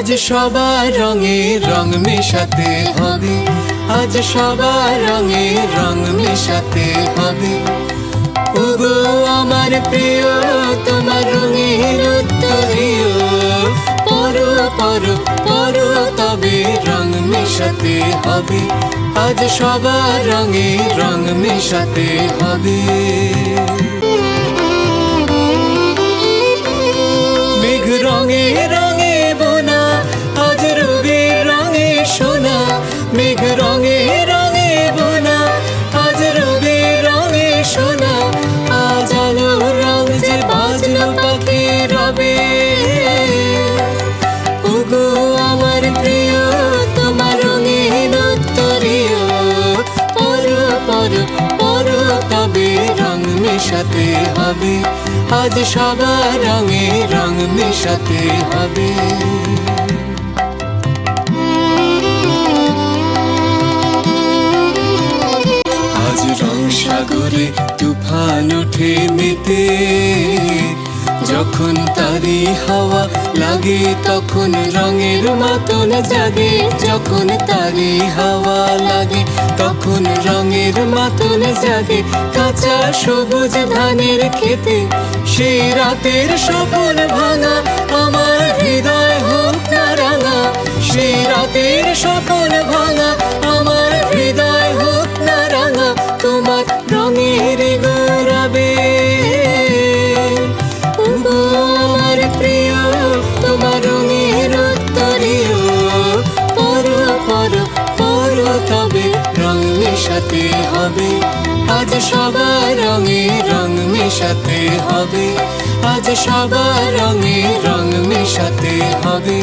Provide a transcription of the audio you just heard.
আজ সবার রঙে রং মেশাতে হবে, আজ সবার রঙে রং মেশাতে হবে। ওগো আমার প্রিয় তোমার রঙের উত্তরীয়, পরো পরো পরো তবে রং মেশাতে হবে, আজ সবার রঙে রং মেশাতে হবে। মেঘ রঙে রঙে বোনা আজ রবির রঙে সোনা, মেঘ রঙে রঙে বোনা আজ রবির রঙে সোনা। আজ আলোর রং যে বাজলো পাখি রবে, ওগো আমার প্রিয় তোমার রঙের উত্তরীয়, পরো পরো পরো তবে রং মেশাতে হবে, আজ সবার রঙে রং মেশাতে হবে। আজ রং সাগরে তুফান ওঠে মেতে, যখন তারি হাওয়া লাগে তখন রঙের মাতন জাগে, যখন তারি হাওয়া লাগে তখন রঙের মাতন জাগে। কাঁচা সবুজ ধানের খেতে সেই রাতের স্বপ্ন ভাঙা, আমার হৃদয় হোক না রাঙা, সেই রাতের স্বপ্ন ভাঙা, আমার হৃদয় হোক না রাঙা। তোমার রঙের গৌরবে আমার প্রিয় তোমার রঙের উত্তরীয়, পরো পরো পরো তবে রং মেশাতে হবে, আজ সবার রঙে রং মেশাতে হবে, আজ সবার রঙে রং মেশাতে হবে।